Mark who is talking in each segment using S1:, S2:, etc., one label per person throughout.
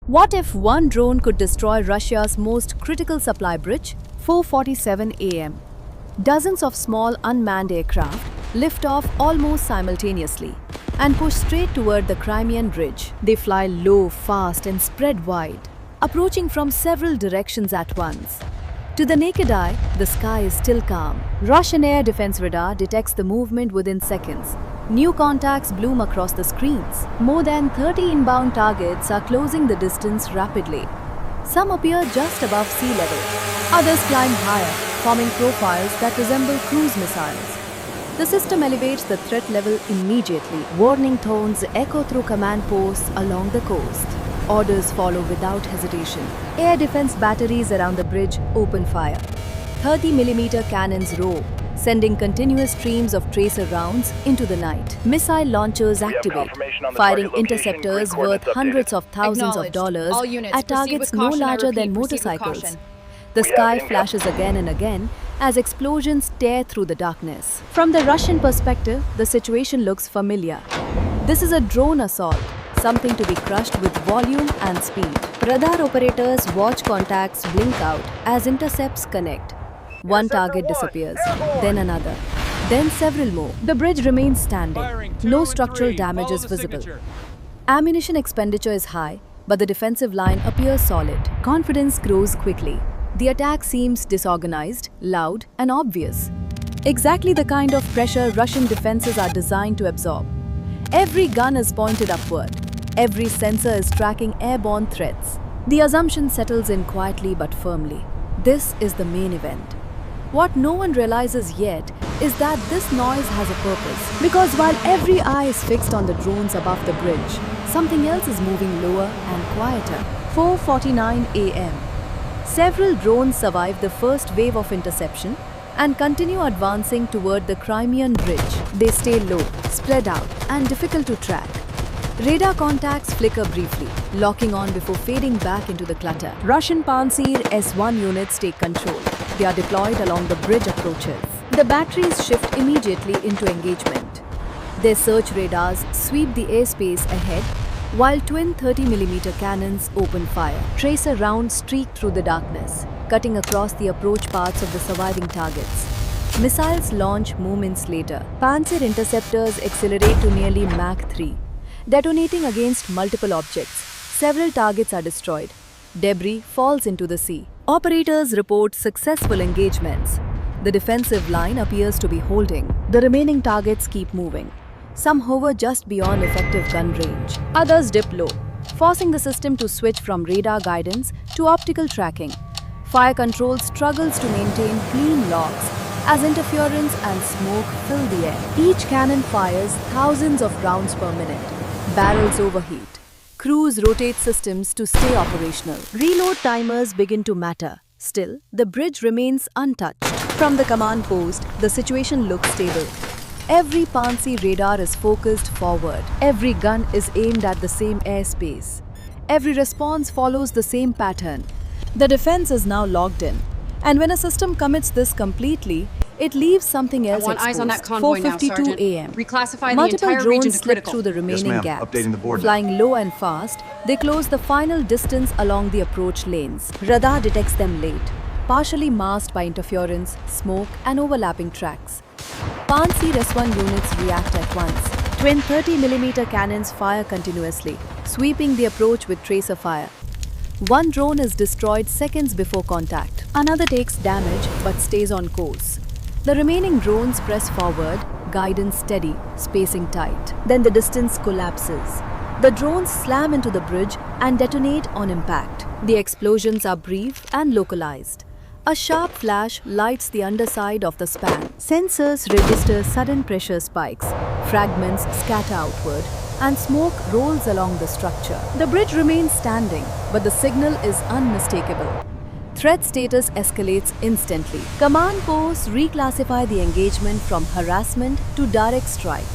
S1: What if one drone could destroy Russia's most critical supply bridge? 4:47 a.m. Dozens of small unmanned aircraft lift off almost simultaneously and push straight toward the Crimean Bridge. They fly low, fast, and spread wide, approaching from several directions at once. To the naked eye, the sky is still calm. Russian air defense radar detects the movement within seconds. New contacts bloom across the screens. More than 30 inbound targets are closing the distance rapidly. Some appear just above sea level. Others climb higher, forming profiles that resemble cruise missiles. The system elevates the threat level immediately. Warning tones echo through command posts along the coast. Orders follow without hesitation. Air defense batteries around the bridge open fire. 30mm cannons roar, sending continuous streams of tracer rounds into the night. Missile launchers activate, firing interceptors worth hundreds of thousands of dollars at targets no larger than motorcycles. The sky flashes again and again as explosions tear through the darkness. From the Russian perspective, the situation looks familiar. This is a drone assault, something to be crushed with volume and speed. Radar operators watch contacts blink out as intercepts connect. One target disappears, then another, then several more. The bridge remains standing. No structural damage is visible. Ammunition expenditure is high, but the defensive line appears solid. Confidence grows quickly. The attack seems disorganized, loud, and obvious. Exactly the kind of pressure Russian defenses are designed to absorb. Every gun is pointed upward. Every sensor is tracking airborne threats. The assumption settles in quietly but firmly. This is the main event. What no one realizes yet is that this noise has a purpose. Because while every eye is fixed on the drones above the bridge, something else is moving lower and quieter. 4:49 a.m. Several drones survive the first wave of interception and continue advancing toward the Crimean Bridge. They stay low, spread out, and difficult to track. Radar contacts flicker briefly, locking on before fading back into the clutter. Russian Pantsir S-1 units take control. They are deployed along the bridge approaches. The batteries shift immediately into engagement. Their search radars sweep the airspace ahead, while twin 30mm cannons open fire. Tracer rounds streak through the darkness, cutting across the approach paths of the surviving targets. Missiles launch moments later. Pantsir interceptors accelerate to nearly Mach 3. Detonating against multiple objects, several targets are destroyed. Debris falls into the sea. Operators report successful engagements. The defensive line appears to be holding. The remaining targets keep moving. Some hover just beyond effective gun range. Others dip low, forcing the system to switch from radar guidance to optical tracking. Fire control struggles to maintain clean logs as interference and smoke fill the air. Each cannon fires thousands of rounds per minute. Barrels overheat. Crews rotate systems to stay operational. Reload timers begin to matter. Still, the bridge remains untouched. From the command post, the situation looks stable. Every Pantsir radar is focused forward. Every gun is aimed at the same airspace. Every response follows the same pattern. The defense is now logged in. And when a system commits this completely, it leaves something else exposed.
S2: Eyes on that convoy now,
S1: 4:52
S2: Sergeant.
S1: a.m.
S2: Reclassify
S1: Multiple
S2: the entire region
S1: drones
S2: to
S1: slip
S2: critical.
S1: through the remaining
S3: ma'am.
S1: gaps.
S3: Updating the board now.
S1: Flying low and fast, they close the final distance along the approach lanes. Radar detects them late, partially masked by interference, smoke, and overlapping tracks. Pantsir S-1 units react at once. Twin 30mm cannons fire continuously, sweeping the approach with tracer fire. One drone is destroyed seconds before contact. Another takes damage but stays on course. The remaining drones press forward, guidance steady, spacing tight. Then the distance collapses. The drones slam into the bridge and detonate on impact. The explosions are brief and localized. A sharp flash lights the underside of the span. Sensors register sudden pressure spikes. Fragments scatter outward, and smoke rolls along the structure. The bridge remains standing, but the signal is unmistakable. Threat status escalates instantly. Command posts reclassify the engagement from harassment to direct strike.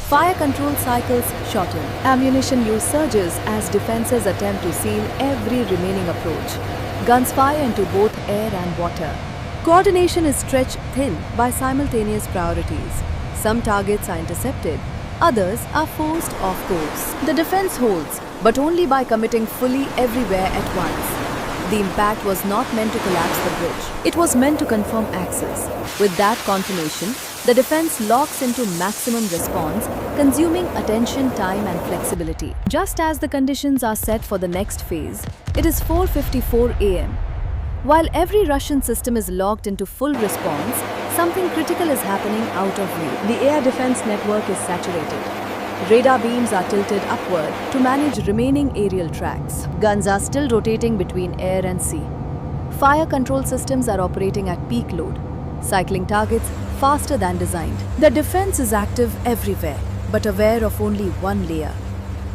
S1: Fire control cycles shorten. Ammunition use surges as defenses attempt to seal every remaining approach. Guns fire into both air and water. Coordination is stretched thin by simultaneous priorities. Some targets are intercepted, Others are forced off course. The defense holds, but only by committing fully everywhere at once. The impact was not meant to collapse the bridge. It was meant to confirm access. With that confirmation, the defense locks into maximum response, consuming attention, time and flexibility. Just as the conditions are set for the next phase, it is 4:54 a.m. While every Russian system is locked into full response, something critical is happening out of view. The air defense network is saturated. Radar beams are tilted upward to manage remaining aerial tracks. Guns are still rotating between air and sea. Fire control systems are operating at peak load, cycling targets faster than designed. The defense is active everywhere, but aware of only one layer.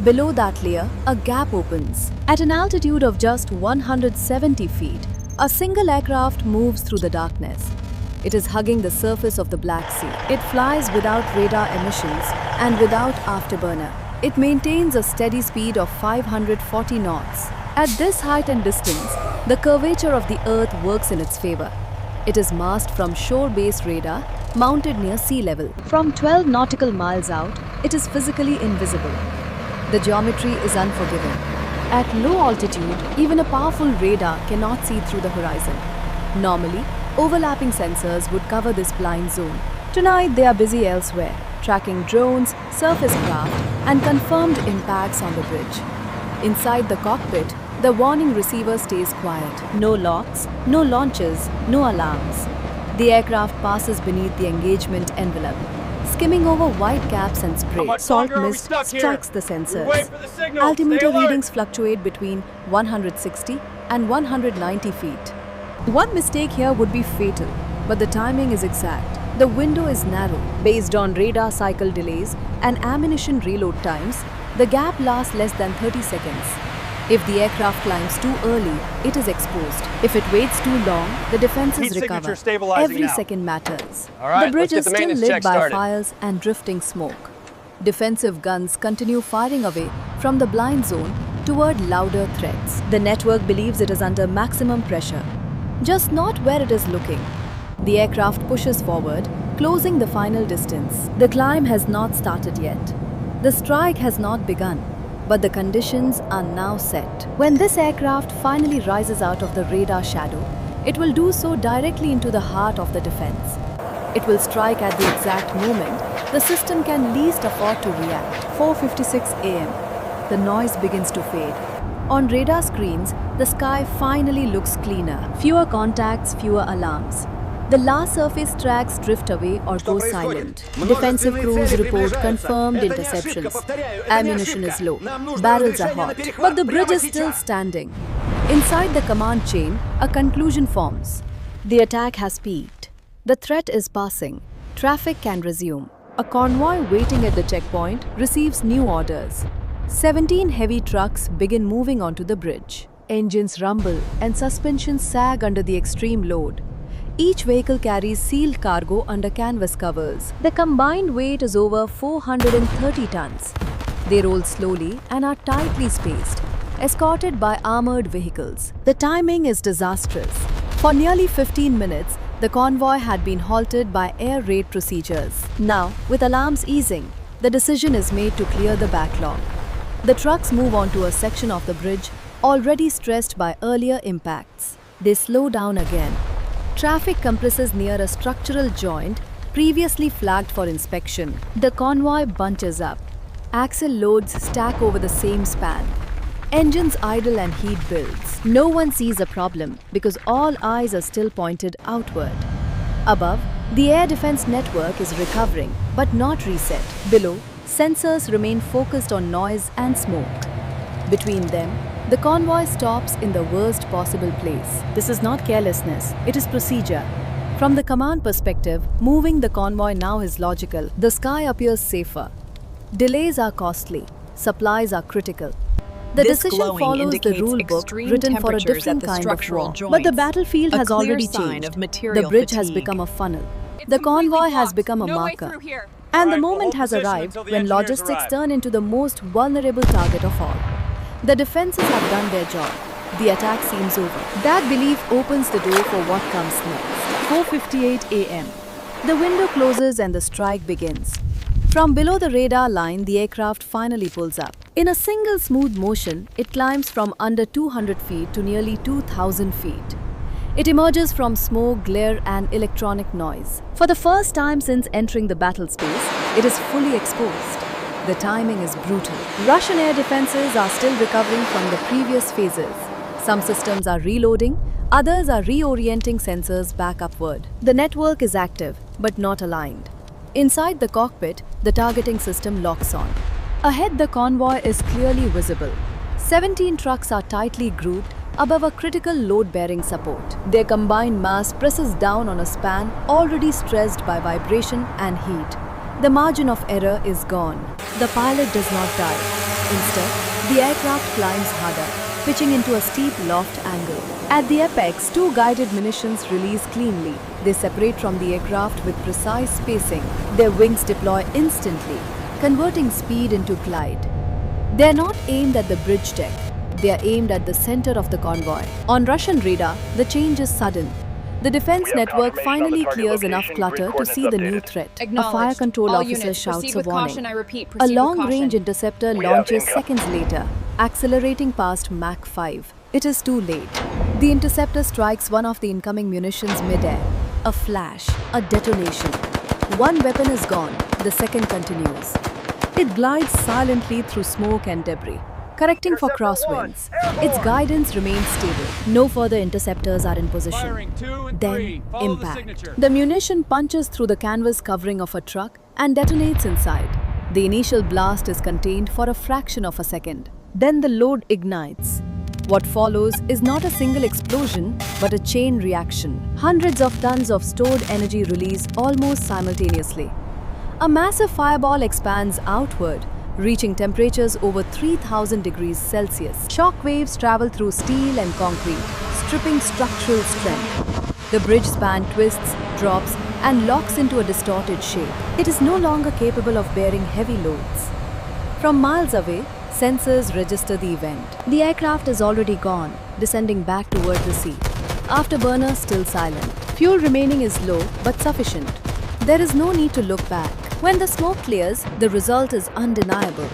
S1: Below that layer, a gap opens. At an altitude of just 170 feet, a single aircraft moves through the darkness. It is hugging the surface of the Black Sea. It flies without radar emissions and without afterburner. It maintains a steady speed of 540 knots. At this height and distance, the curvature of the Earth works in its favor. It is masked from shore-based radar mounted near sea level. From 12 nautical miles out, it is physically invisible. The geometry is unforgiving. At low altitude, even a powerful radar cannot see through the horizon. Normally, overlapping sensors would cover this blind zone. Tonight, they are busy elsewhere, tracking drones, surface craft, and confirmed impacts on the bridge. Inside the cockpit, the warning receiver stays quiet. No locks, no launches, no alarms. The aircraft passes beneath the engagement envelope, skimming over white caps and spray. Salt mist strikes the sensors. Altimeter readings fluctuate between 160 and 190 feet. One mistake here would be fatal, but the timing is exact. The window is narrow. Based on radar cycle delays and ammunition reload times, the gap lasts less than 30 seconds. If the aircraft climbs too early, it is exposed. If it waits too long, the defenses recover. Every second matters. The bridge is still lit by fires and drifting smoke. Defensive guns continue firing away from the blind zone toward louder threats. The network believes it is under maximum pressure, just not where it is looking. The aircraft pushes forward, closing the final distance. The climb has not started yet. The strike has not begun, but the conditions are now set. When this aircraft finally rises out of the radar shadow, it will do so directly into the heart of the defense. It will strike at the exact moment the system can least afford to react. 4:56 a.m. The noise begins to fade. On radar screens, the sky finally looks cleaner. Fewer contacts, fewer alarms. The last surface tracks drift away or go silent. Defensive crews report confirmed interceptions. Ammunition is low. Barrels are hot. But the bridge is still standing. Inside the command chain, a conclusion forms. The attack has peaked. The threat is passing. Traffic can resume. A convoy waiting at the checkpoint receives new orders. 17 heavy trucks begin moving onto the bridge. Engines rumble and suspensions sag under the extreme load. Each vehicle carries sealed cargo under canvas covers. The combined weight is over 430 tons. They roll slowly and are tightly spaced, escorted by armored vehicles. The timing is disastrous. For nearly 15 minutes, the convoy had been halted by air raid procedures. Now, with alarms easing, the decision is made to clear the backlog. The trucks move onto a section of the bridge already stressed by earlier impacts. They slow down again. Traffic compresses near a structural joint previously flagged for inspection. The convoy bunches up. Axle loads stack over the same span. Engines idle and heat builds. No one sees a problem because all eyes are still pointed outward. Above, the air defense network is recovering but not reset. Below, sensors remain focused on noise and smoke. Between them, the convoy stops in the worst possible place. This is not carelessness, it is procedure. From the command perspective, moving the convoy now is logical. The sky appears safer. Delays are costly. Supplies are critical. The decision follows the rule book written for a different kind of war. But the battlefield has already changed. The bridge has become a funnel. The convoy has become a marker. And the moment has arrived when logistics turn into the most vulnerable target of all. The defenses have done their job. The attack seems over. That belief opens the door for what comes next. 4:58 a.m. The window closes and the strike begins. From below the radar line, the aircraft finally pulls up. In a single smooth motion, it climbs from under 200 feet to nearly 2,000 feet. It emerges from smoke, glare, and electronic noise. For the first time since entering the battle space, it is fully exposed. The timing is brutal. Russian air defenses are still recovering from the previous phases. Some systems are reloading, others are reorienting sensors back upward. The network is active, but not aligned. Inside the cockpit, the targeting system locks on. Ahead, the convoy is clearly visible. 17 trucks are tightly grouped above a critical load-bearing support. Their combined mass presses down on a span already stressed by vibration and heat. The margin of error is gone. The pilot does not die. Instead, the aircraft climbs harder, pitching into a steep loft angle. At the apex, two guided munitions release cleanly. They separate from the aircraft with precise spacing. Their wings deploy instantly, converting speed into glide. They are not aimed at the bridge deck. They are aimed at the center of the convoy. On Russian radar, the change is sudden. The defense network finally clears enough clutter to see the new threat. A fire control officer shouts a warning. A long-range interceptor launches seconds later, accelerating past Mach 5. It is too late. The interceptor strikes one of the incoming munitions mid-air. A flash, a detonation. One weapon is gone, the second continues. It glides silently through smoke and debris, correcting for crosswinds. Its guidance remains stable. No further interceptors are in position. Then, impact. The munition punches through the canvas covering of a truck and detonates inside. The initial blast is contained for a fraction of a second. Then the load ignites. What follows is not a single explosion, but a chain reaction. Hundreds of tons of stored energy release almost simultaneously. A massive fireball expands outward, reaching temperatures over 3,000 degrees Celsius. Shock waves travel through steel and concrete, stripping structural strength. The bridge span twists, drops, and locks into a distorted shape. It is no longer capable of bearing heavy loads. From miles away, sensors register the event. The aircraft is already gone, descending back toward the sea. Afterburner still silent. Fuel remaining is low, but sufficient. There is no need to look back. When the smoke clears, the result is undeniable.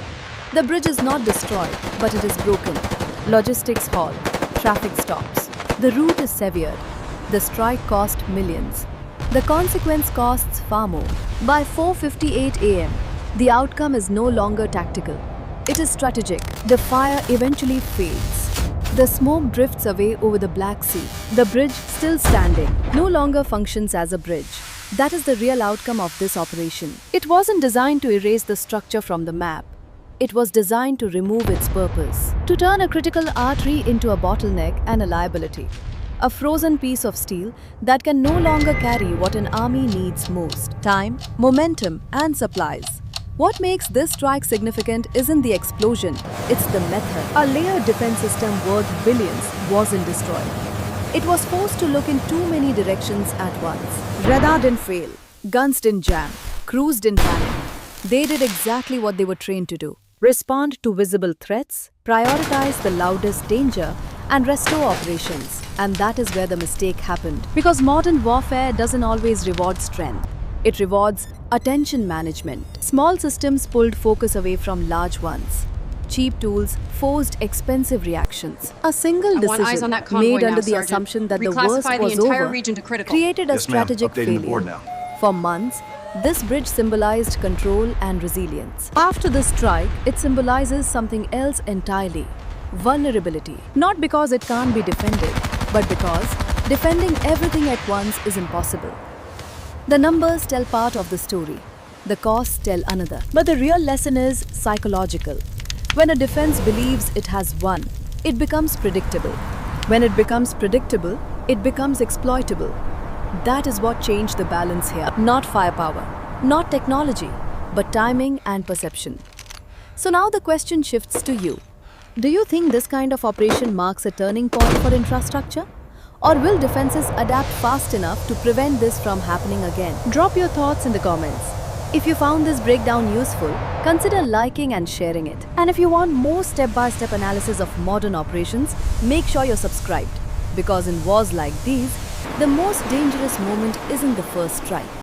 S1: The bridge is not destroyed, but it is broken. Logistics halt. Traffic stops. The route is severed. The strike cost millions. The consequence costs far more. By 4:58 a.m., the outcome is no longer tactical. It is strategic. The fire eventually fades. The smoke drifts away over the Black Sea. The bridge, still standing, no longer functions as a bridge. That is the real outcome of this operation. It wasn't designed to erase the structure from the map. It was designed to remove its purpose, to turn a critical artery into a bottleneck and a liability. A frozen piece of steel that can no longer carry what an army needs most: time, momentum, and supplies. What makes this strike significant isn't the explosion, it's the method. A layered defense system worth billions wasn't destroyed. It was forced to look in too many directions at once. Radar didn't fail, guns didn't jam, crews didn't panic. They did exactly what they were trained to do: respond to visible threats, prioritize the loudest danger, and restore operations. And that is where the mistake happened. Because modern warfare doesn't always reward strength. It rewards attention management. Small systems pulled focus away from large ones. Cheap tools forced expensive reactions. A single decision made under the assumption that the worst was over created a strategic failure. For months, this bridge symbolized control and resilience. After the strike, it symbolizes something else entirely: vulnerability. Not because it can't be defended, but because defending everything at once is impossible. The numbers tell part of the story. The costs tell another. But the real lesson is psychological. When a defense believes it has won, it becomes predictable. When it becomes predictable, it becomes exploitable. That is what changed the balance here. Not firepower, not technology, but timing and perception. So now the question shifts to you. Do you think this kind of operation marks a turning point for infrastructure? Or will defenses adapt fast enough to prevent this from happening again? Drop your thoughts in the comments. If you found this breakdown useful, consider liking and sharing it. And if you want more step-by-step analysis of modern operations, make sure you're subscribed. Because in wars like these, the most dangerous moment isn't the first strike.